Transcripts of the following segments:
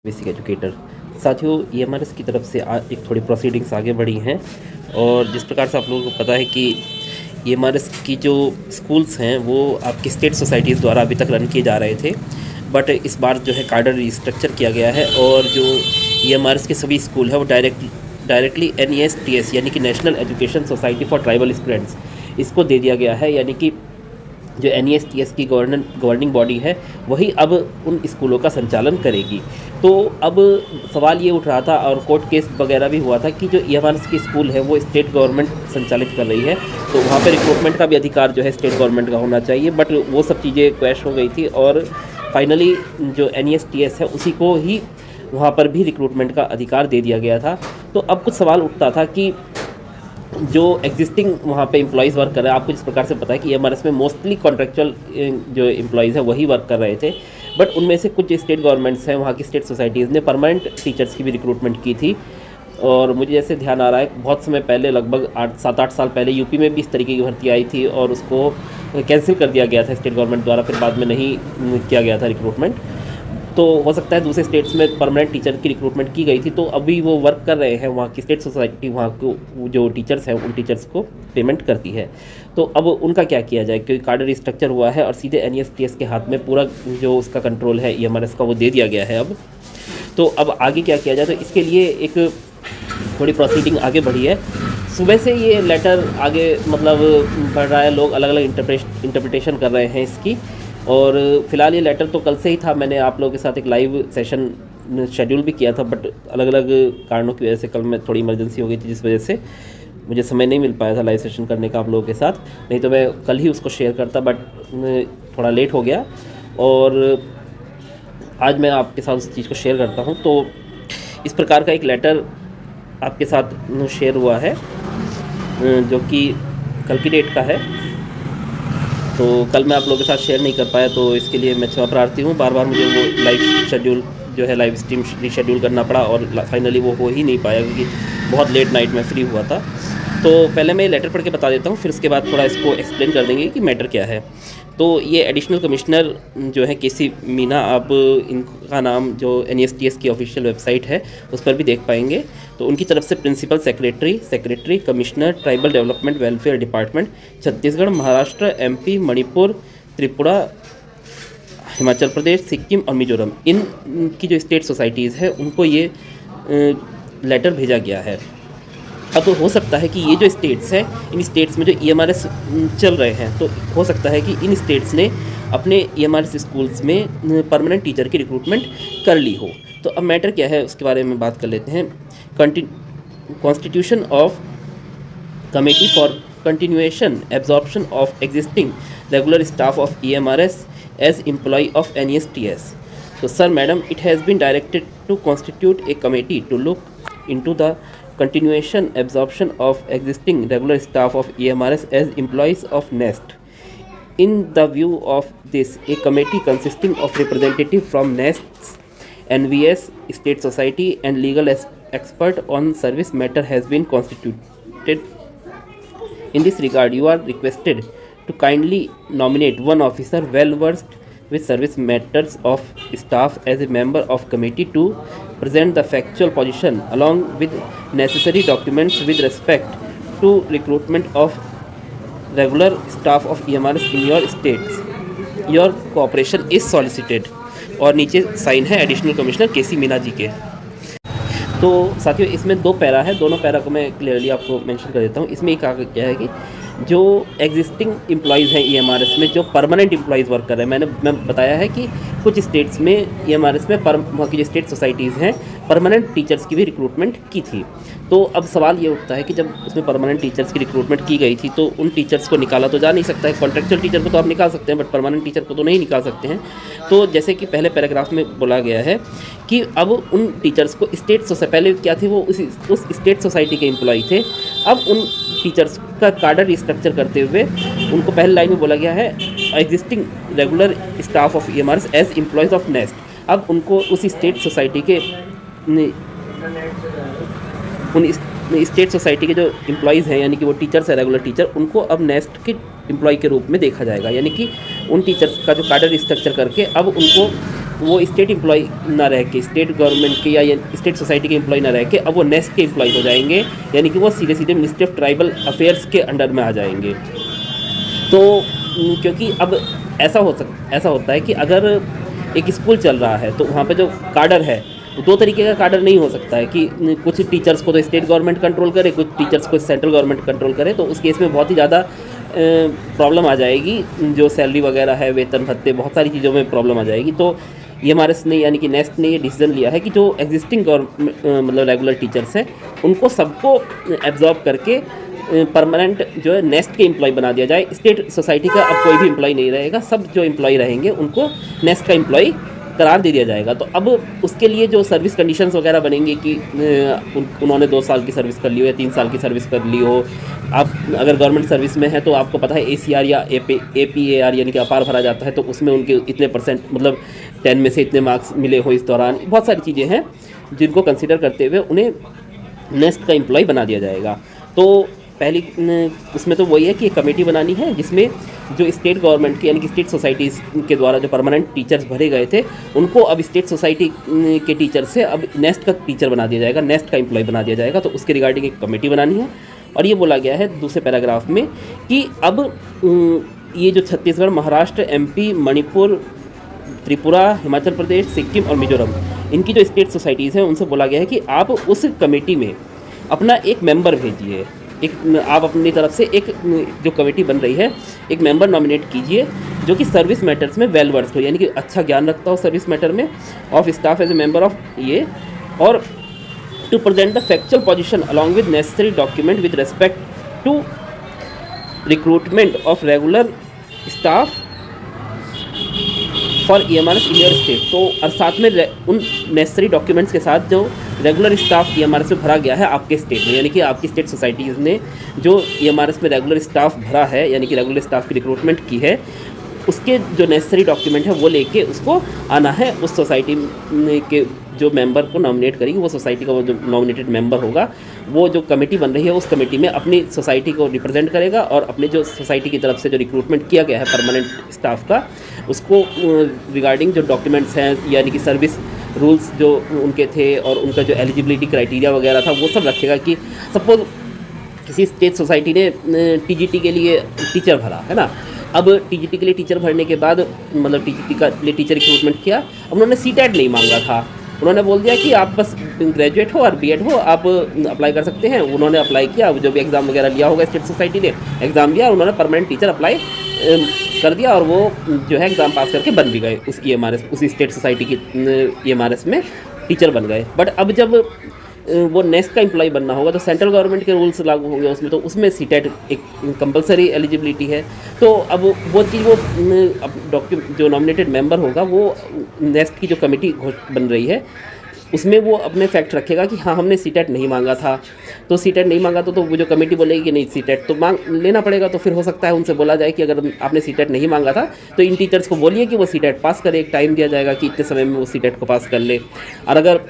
Basic educator. साथियों, EMRS की तरफ से एक थोड़ी प्रोसीडिंग्स आगे बढ़ी हैं और जिस प्रकार से आप लोगों को पता है कि ईएमआरएस की जो स्कूल्स हैं वो आपकी स्टेट सोसाइटीज़ द्वारा अभी तक रन किए जा रहे थे, बट इस बार जो है कार्डर रिस्ट्रक्चर किया गया है और जो ईएमआरएस के सभी स्कूल है वो डायरेक्टली NESTS यानी कि national education society for tribal students इसको दे दिया गया है। यानी कि जो NESTS की गवर्निंग बॉडी है वही अब उन स्कूलों का संचालन करेगी। तो अब सवाल ये उठ रहा था और कोर्ट केस वगैरह भी हुआ था कि जो ईएमआरएस की स्कूल है वो स्टेट गवर्नमेंट संचालित कर रही है, तो वहाँ पर रिक्रूटमेंट का भी अधिकार जो है स्टेट गवर्नमेंट का होना चाहिए, बट वो सब चीज़ें क्लैश हो गई थी और फाइनली जो NESTS है उसी को ही वहाँ पर भी रिक्रूटमेंट का अधिकार दे दिया गया था। तो अब कुछ सवाल उठता था कि जो एग्जिस्टिंग वहाँ पे एम्प्लॉयज़ वर्क कर रहे हैं, आपको जिस प्रकार से पता है कि ईएमआरएस में मोस्टली कॉन्ट्रेक्चुअल जो एम्प्लॉयज़ हैं वही वर्क कर रहे थे, बट उनमें से कुछ स्टेट गवर्नमेंट्स हैं, वहाँ की स्टेट सोसाइटीज़ ने परमानेंट टीचर्स की भी रिक्रूटमेंट की थी। और मुझे जैसे ध्यान आ रहा है बहुत समय पहले, लगभग 7-8 साल पहले यूपी में भी इस तरीके की भर्ती आई थी और उसको कैंसिल कर दिया गया था स्टेट गवर्नमेंट द्वारा, फिर बाद में नहीं किया गया था रिक्रूटमेंट। तो हो सकता है दूसरे स्टेट्स में परमानेंट टीचर की रिक्रूटमेंट की गई थी, तो अभी वो वर्क कर रहे हैं, वहाँ की स्टेट सोसाइटी वहाँ को जो टीचर्स हैं उन टीचर्स को पेमेंट करती है। तो अब उनका क्या किया जाए, क्योंकि कार्डर रिस्ट्रक्चर हुआ है और सीधे NESTS के हाथ में पूरा जो उसका कंट्रोल है ईएमआरएस का वो दे दिया गया है अब। तो अब आगे क्या किया जाए, तो इसके लिए एक थोड़ी प्रोसीडिंग आगे बढ़ी है। सुबह से ये लेटर आगे मतलब बढ़ रहा है, लोग अलग अलग इंटरप्रिटेशन कर रहे हैं इसकी, और फिलहाल ये लेटर तो कल से ही था। मैंने आप लोगों के साथ एक लाइव सेशन शेड्यूल भी किया था, बट अलग अलग कारणों की वजह से कल में थोड़ी इमरजेंसी हो गई थी, जिस वजह से मुझे समय नहीं मिल पाया था लाइव सेशन करने का आप लोगों के साथ, नहीं तो मैं कल ही उसको शेयर करता, बट थोड़ा लेट हो गया और आज मैं आपके साथ उस चीज़ को शेयर करता हूँ। तो इस प्रकार का एक लेटर आपके साथ शेयर हुआ है जो कि कल की डेट का है। तो कल मैं आप लोगों के साथ शेयर नहीं कर पाया, तो इसके लिए मैं क्षमा प्रार्थी हूँ। बार बार मुझे वो लाइव शेड्यूल जो है लाइव स्ट्रीम रीशेड्यूल करना पड़ा और फाइनली वो हो ही नहीं पाया क्योंकि बहुत लेट नाइट में फ्री हुआ था। तो पहले मैं लेटर पढ़ के बता देता हूँ, फिर उसके बाद थोड़ा इसको एक्सप्लेन कर देंगे कि मैटर क्या है। तो ये एडिशनल कमिश्नर जो है KC मीना, आप इनका नाम जो NESTS की ऑफिशियल वेबसाइट है उस पर भी देख पाएंगे। तो उनकी तरफ से principal secretary commissioner tribal development welfare department Chhattisgarh, Maharashtra, MP, Manipur, Tripura, Himachal Pradesh, Sikkim और मिजोरम, इनकी जो स्टेट सोसाइटीज़ है उनको ये लेटर भेजा गया है। अब हो सकता है कि ये जो स्टेट्स हैं, इन स्टेट्स में जो ईएमआरएस चल रहे हैं, तो हो सकता है कि इन स्टेट्स ने अपने ईएमआरएस स्कूल्स में परमानेंट टीचर की रिक्रूटमेंट कर ली हो। तो अब मैटर क्या है उसके बारे में बात कर लेते हैं। Constitution of committee for continuation absorption of existing regular staff of EMRS as employ of NESTS. So, sir, madam, it has been directed to constitute a committee to look into the continuation absorption of existing regular staff of EMRS as employees of NEST. In the view of this, a committee consisting of representatives from NEST, NVS, State Society and legal expert on service matter has been constituted. In this regard, you are requested to kindly nominate one officer well versed with service matters of staff as a member of committee to present the factual position along with necessary documents with respect to recruitment of regular staff of EMRS in your states. Your cooperation is solicited. और नीचे sign है additional commissioner KC Meena ji के। तो साथियों, इसमें 2 para है, दोनों para को मैं क्लियरली आपको मेंशन कर देता हूँ। इसमें एक क्या है कि जो एग्जिस्टिंग एम्प्लॉयज़ हैं ईएमआरएस में, जो परमानेंट एम्प्लॉयज़ वर्क कर रहे हैं, मैं बताया है कि कुछ स्टेट्स में ईएमआरएस में वहाँ की जो स्टेट सोसाइटीज़ हैं परमानेंट टीचर्स की भी रिक्रूटमेंट की थी। तो अब सवाल ये उठता है कि जब उसमें परमानेंट टीचर्स की रिक्रूटमेंट की गई थी तो उन टीचर्स को निकाला तो जा नहीं सकता है। कॉन्ट्रेक्चुअल टीचर को तो आप निकाल सकते हैं, बट परमानेंट टीचर को तो नहीं निकाल सकते हैं। तो जैसे कि पहले पैराग्राफ में बोला गया है कि अब उन टीचर्स को स्टेट सोसाइटी, पहले क्या थी वो उस स्टेट सोसाइटी के एम्प्लॉय थे, अब उन टीचर्स का कार्डर रिस्ट्रक्चर करते हुए उनको पहले लाइन में बोला गया है existing regular staff of EMRS as employees of NEST. अब उनको उस स्टेट सोसाइटी के स्टेट सोसाइटी के जो एम्प्लॉयज़ हैं यानी कि वो टीचर्स है रेगुलर टीचर, उनको अब नेस्ट के एम्प्लॉय के रूप में देखा जाएगा। यानी कि उन टीचर्स का जो कार्डर स्ट्रक्चर करके अब उनको वो स्टेट एम्प्लॉय ना रह के, स्टेट गवर्नमेंट के या स्टेट सोसाइटी के एम्प्लॉय ना रह के अब वो नेस्ट के एम्प्लॉय हो जाएंगे। यानी कि वो सीधे सीधे मिनिस्ट्री ऑफ ट्राइबल अफेयर्स के अंडर में आ जाएंगे। तो क्योंकि अब ऐसा होता है कि अगर एक स्कूल चल रहा है तो वहाँ पे जो कार्डर है दो तरीके का कार्डर नहीं हो सकता है कि कुछ टीचर्स को तो स्टेट गवर्नमेंट कंट्रोल करे, कुछ टीचर्स को सेंट्रल गवर्नमेंट कंट्रोल करे। तो उस केस में बहुत ही ज़्यादा प्रॉब्लम आ जाएगी, जो सैलरी वगैरह है, वेतन भत्ते, बहुत सारी चीज़ों में प्रॉब्लम आ जाएगी। तो ये हमारे ने यानी कि नेस्ट ने ये डिसीजन लिया है कि जो एग्जिस्टिंग मतलब रेगुलर टीचर्स हैं उनको सबको एब्जॉर्ब करके परमानेंट जो है नेस्ट के एम्प्लॉय बना दिया जाए। स्टेट सोसाइटी का अब कोई भी एम्प्लॉय नहीं रहेगा, सब जो एम्प्लॉय रहेंगे उनको नेस्ट का एम्प्लॉय करार दे दिया जाएगा। तो अब उसके लिए जो सर्विस कंडीशंस वगैरह बनेंगे कि उन्होंने 2 साल की सर्विस कर ली हो या 3 साल की सर्विस कर ली हो। आप अगर गवर्नमेंट सर्विस में है तो आपको पता है ACR या APAR यानी कि अपार भरा जाता है, तो उसमें उनके इतने परसेंट मतलब 10 में से इतने मार्क्स मिले हो इस दौरान। बहुत सारी चीज़ें हैं जिनको कंसिडर करते हुए उन्हें नेस्ट का एम्प्लॉय बना दिया जाएगा। तो पहली उसमें तो वही है कि एक कमेटी बनानी है जिसमें जो स्टेट गवर्नमेंट की यानी कि स्टेट सोसाइटीज़ के द्वारा जो परमानेंट टीचर्स भरे गए थे उनको अब स्टेट सोसाइटी के टीचर से अब नेस्ट का टीचर बना दिया जाएगा, नेस्ट का एम्प्लॉय बना दिया जाएगा। तो उसके रिगार्डिंग एक कमेटी बनानी है। और ये बोला गया है दूसरे पैराग्राफ में कि अब ये जो छत्तीसगढ़, महाराष्ट्र, MP, मणिपुर, त्रिपुरा, हिमाचल प्रदेश, सिक्किम और मिजोरम, इनकी जो स्टेट सोसाइटीज़ हैं उनसे बोला गया है कि आप उस कमेटी में अपना एक मेंबर भेजिए। आप अपनी तरफ से एक जो कमेटी बन रही है एक मेंबर नॉमिनेट कीजिए जो कि सर्विस मैटर्स में वेल वर्स्ड हो, यानी कि अच्छा ज्ञान रखता हो सर्विस मैटर में, of staff as a member of ये, और to present the factual position along with necessary document with respect to recruitment of regular staff for EMRS in your state. तो और साथ में उन नेसेसरी डॉक्यूमेंट्स के साथ जो रेगुलर स्टाफ EMRS में भरा गया है आपके स्टेट में, यानी कि आपकी स्टेट सोसाइटीज़ ने जो EMRS में रेगुलर स्टाफ भरा है यानी कि रेगुलर स्टाफ की रिक्रूटमेंट की है, उसके जो नेसेसरी डॉक्यूमेंट है वो लेके उसको आना है। उस सोसाइटी के जो मेंबर को नॉमिनेट करेगी, वो सोसाइटी का वो जो नॉमिनेटेड मेंबर होगा वो जो कमेटी बन रही है उस कमेटी में अपनी सोसाइटी को रिप्रेजेंट करेगा और अपने जो सोसाइटी की तरफ से जो रिक्रूटमेंट किया गया है परमानेंट स्टाफ का, उसको रिगार्डिंग जो डॉक्यूमेंट्स हैं यानी कि सर्विस रूल्स जो उनके थे और उनका जो एलिजिबिलिटी क्राइटेरिया वगैरह था वो सब रखेगा। कि सपोज किसी स्टेट सोसाइटी ने TGT के लिए टीचर भरा है ना, अब TGT के लिए टीचर भरने के बाद मतलब TGT का लिए टीचर रिक्रूटमेंट किया, अब उन्होंने CTET नहीं मांगा था, उन्होंने बोल दिया कि आप बस ग्रेजुएट हो और B.Ed हो, आप अप्लाई कर सकते हैं। उन्होंने अप्लाई किया, जो भी एग्ज़ाम वगैरह लिया होगा स्टेट सोसाइटी ने एग्ज़ाम दिया, उन्होंने परमानेंट टीचर अप्लाई कर दिया और वो जो है एग्ज़ाम पास करके बन भी गए उस EMRS उसी स्टेट सोसाइटी की EMRS में टीचर बन गए। बट अब जब वो नेस्ट का एम्प्लॉय बनना होगा तो सेंट्रल गवर्नमेंट के रूल्स लागू होंगे उसमें, तो उसमें CTET एक कंपलसरी एलिजिबिलिटी है। तो अब वो चीज़ वो जो नॉमिनेटेड मेंबर होगा वो नेस्ट की जो कमेटी बन रही है उसमें वो अपने फैक्ट रखेगा कि हाँ हमने CTET नहीं मांगा था। तो CTET नहीं मांगा तो वो जो कमेटी बोलेगी कि नहीं CTET तो मांग लेना पड़ेगा। तो फिर हो सकता है उनसे बोला जाए कि अगर आपने CTET नहीं मांगा था तो इन टीचर्स को बोलिए कि वो CTET पास करे, एक टाइम दिया जाएगा कि इतने समय में वो CTET को पास कर ले। और अगर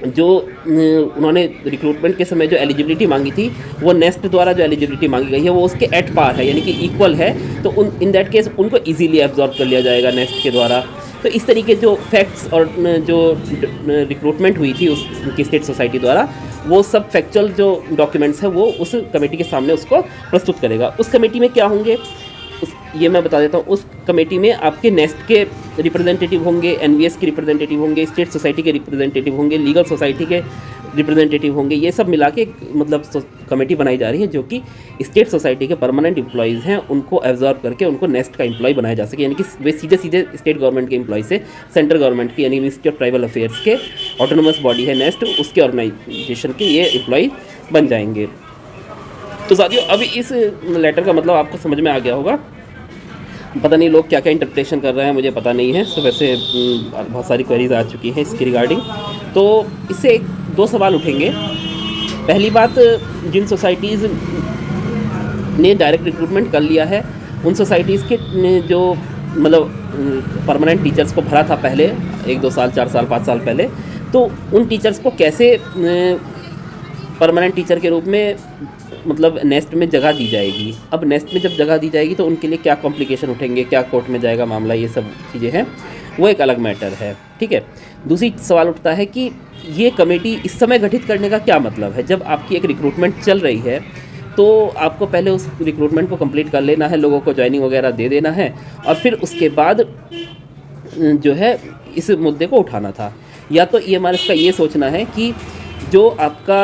जो उन्होंने रिक्रूटमेंट के समय जो एलिजिबिलिटी मांगी थी वो नेस्ट द्वारा जो एलिजिबिलिटी मांगी गई है वो उसके एट पार है यानी कि इक्वल है, तो इन दैट केस उनको इजीली एब्जॉर्ब कर लिया जाएगा नेस्ट के द्वारा। तो इस तरीके जो फैक्ट्स और जो रिक्रूटमेंट हुई थी उसकी स्टेट सोसाइटी द्वारा वो सब फैक्चुअल जो डॉक्यूमेंट्स हैं वो उस कमेटी के सामने उसको प्रस्तुत करेगा। उस कमेटी में क्या होंगे ये मैं बता देता हूँ। उस कमेटी में आपके नेस्ट के रिप्रेजेंटेटिव होंगे, NVS के रिप्रेजेंटेटिव होंगे, स्टेट सोसाइटी के रिप्रेजेंटेटिव होंगे, लीगल सोसाइटी के रिप्रेजेंटेटिव होंगे। ये सब मिला के मतलब कमेटी बनाई जा रही है जो कि स्टेट सोसाइटी के परमानेंट एम्प्लॉयज़ हैं उनको एब्जॉर्ब करके उनको नेस्ट का एम्प्लॉय बनाया जा सके, यानी कि वे सीधे सीधे स्टेट गवर्नमेंट के एम्प्लॉय से सेंट्रल गवर्नमेंट की यानी मिनिस्ट्री ऑफ ट्राइबल अफेयर्स के ऑटोनोमस बॉडी है नेस्ट, उसके ऑर्गेनाइजेशन के ये एम्प्लॉय बन जाएंगे। तो साथियों अभी इस लेटर का मतलब आपको समझ में आ गया होगा। पता नहीं लोग क्या क्या इंटरप्रिटेशन कर रहे हैं, मुझे पता नहीं है। तो वैसे बहुत सारी क्वेरीज आ चुकी हैं इसके रिगार्डिंग। तो इससे 2 सवाल उठेंगे। पहली बात, जिन सोसाइटीज़ ने डायरेक्ट रिक्रूटमेंट कर लिया है उन सोसाइटीज़ के जो मतलब परमानेंट टीचर्स को भरा था पहले 1-2 साल 4 साल 5 साल पहले, तो उन टीचर्स को कैसे परमानेंट टीचर के रूप में मतलब नेस्ट में जगह दी जाएगी। अब नेस्ट में जब जगह दी जाएगी तो उनके लिए क्या कॉम्प्लिकेशन उठेंगे, क्या कोर्ट में जाएगा मामला, ये सब चीज़ें हैं, वो एक अलग मैटर है। ठीक है। दूसरी सवाल उठता है कि ये कमेटी इस समय गठित करने का क्या मतलब है। जब आपकी एक रिक्रूटमेंट चल रही है तो आपको पहले उस रिक्रूटमेंट को कंप्लीट कर लेना है, लोगों को ज्वाइनिंग वगैरह दे देना है, और फिर उसके बाद जो है इस मुद्दे को उठाना था। या तो EMRS का ये सोचना है कि जो आपका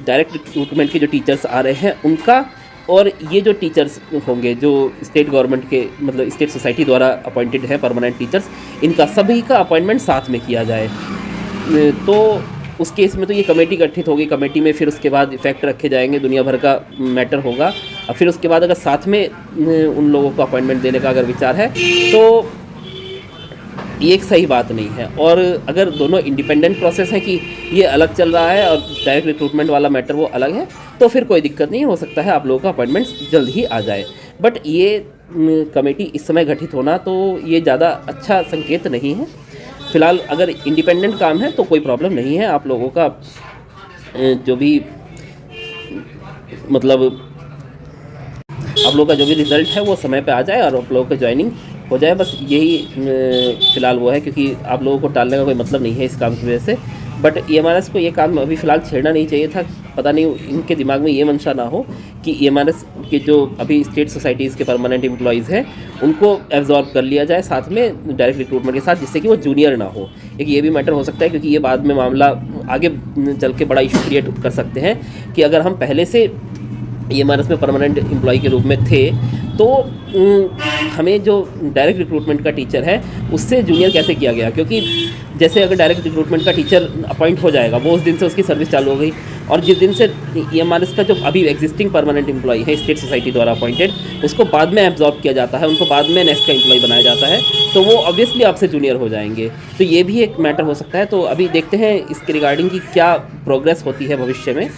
डायरेक्ट रिक्रूटमेंट के जो टीचर्स आ रहे हैं उनका, और ये जो टीचर्स होंगे जो स्टेट गवर्नमेंट के मतलब स्टेट सोसाइटी द्वारा अपॉइंटेड है परमानेंट टीचर्स, इनका सभी का अपॉइंटमेंट साथ में किया जाए। तो उस केस में तो ये कमेटी गठित होगी, कमेटी में फिर उसके बाद इफेक्ट रखे जाएंगे, दुनिया भर का मैटर होगा। और फिर उसके बाद अगर साथ में उन लोगों को अपॉइंटमेंट देने का अगर विचार है तो ये एक सही बात नहीं है। और अगर दोनों इंडिपेंडेंट प्रोसेस है कि ये अलग चल रहा है और डायरेक्ट रिक्रूटमेंट वाला मैटर वो अलग है, तो फिर कोई दिक्कत नहीं, हो सकता है आप लोगों का अपॉइंटमेंट्स जल्द ही आ जाए। बट ये कमेटी इस समय गठित होना तो ये ज़्यादा अच्छा संकेत नहीं है। फ़िलहाल अगर इंडिपेंडेंट काम है तो कोई प्रॉब्लम नहीं है, आप लोगों का जो भी मतलब आप लोगों का जो भी रिज़ल्ट है वो समय पे आ जाए और आप लोगों का ज्वाइनिंग हो जाए, बस यही फ़िलहाल वो है। क्योंकि आप लोगों को टालने का कोई मतलब नहीं है इस काम की वजह से। बट EMRS को ये काम अभी फ़िलहाल छेड़ना नहीं चाहिए था। पता नहीं इनके दिमाग में ये मंशा ना हो कि EMRS के जो अभी स्टेट सोसाइटीज़ के परमानेंट एम्प्लॉयज़ हैं उनको एब्जॉर्ब कर लिया जाए साथ में डायरेक्ट रिक्रूटमेंट के साथ, जिससे कि वो जूनियर ना हो। एक ये भी मैटर हो सकता है, क्योंकि ये बाद में मामला आगे चल के बड़ा इशू क्रिएट कर सकते हैं कि अगर हम पहले से EMRS में परमानेंट एम्प्लॉय के रूप में थे तो हमें जो डायरेक्ट रिक्रूटमेंट का टीचर है उससे जूनियर कैसे किया गया। क्योंकि जैसे अगर डायरेक्ट रिक्रूटमेंट का टीचर अपॉइंट हो जाएगा, वो उस दिन से उसकी सर्विस चालू हो गई, और जिस दिन से EMRS का जो अभी एग्जिस्टिंग परमानेंट एम्प्लॉय है स्टेट सोसाइटी द्वारा अपॉइंटेड, उसको बाद में एब्जॉर्ब किया जाता है, उनको बाद में नेक्स्ट का एम्प्लॉय बनाया जाता है, तो वो ऑब्वियसली आपसे जूनियर हो जाएंगे। तो ये भी एक मैटर हो सकता है। तो अभी देखते हैं इसके रिगार्डिंग की क्या प्रोग्रेस होती है भविष्य में,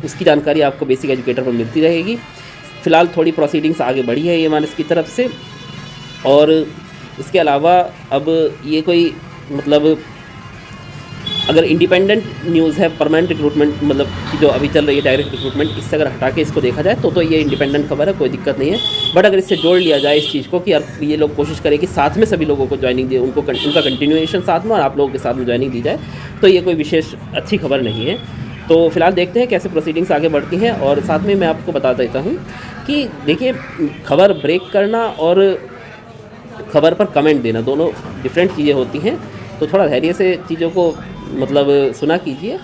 उसकी जानकारी आपको बेसिक एजुकेटर पर मिलती रहेगी। फ़िलहाल थोड़ी प्रोसीडिंग्स आगे बढ़ी है EMRS की तरफ से। और इसके अलावा अब ये कोई मतलब अगर इंडिपेंडेंट न्यूज़ है परमानेंट रिक्रूटमेंट मतलब कि जो अभी चल रही है डायरेक्ट रिक्रूटमेंट, इससे अगर हटा के इसको देखा जाए तो ये इंडिपेंडेंट खबर है, कोई दिक्कत नहीं है। बट अगर इससे जोड़ लिया जाए इस चीज़ को कि यार ये लोग कोशिश करें कि साथ में सभी लोगों को ज्वाइनिंग दे, उनका कंटिन्यूएशन साथ में और आप लोगों के साथ में ज्वाइनिंग दी जाए, तो ये कोई विशेष अच्छी खबर नहीं है। तो फिलहाल देखते हैं कैसे प्रोसीडिंग्स आगे बढ़ती हैं। और साथ में मैं आपको बता देता हूँ कि देखिए, खबर ब्रेक करना और खबर पर कमेंट देना दोनों डिफरेंट चीज़ें होती हैं, तो थोड़ा धैर्य से चीज़ों को मतलब सुना कीजिए।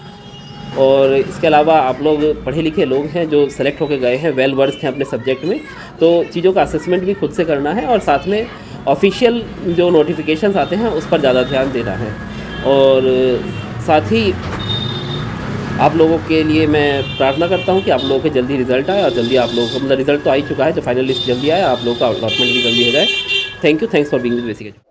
और इसके अलावा आप लोग पढ़े लिखे लोग हैं जो सेलेक्ट होकर गए हैं, वेल वर्स्ड हैं अपने सब्जेक्ट में, तो चीज़ों का असेसमेंट भी खुद से करना है, और साथ में ऑफिशियल जो नोटिफिकेशंस आते हैं उस पर ज़्यादा ध्यान देना है। और साथ ही आप लोगों के लिए मैं प्रार्थना करता हूं कि आप लोगों के जल्दी रिजल्ट आए, और जल्दी आप लोगों का मतलब रिजल्ट तो आ ही चुका है, जो फाइनल लिस्ट जल्दी आए, आप लोगों का अलॉटमेंट भी जल्दी हो जाए। Thanks for being with basic education.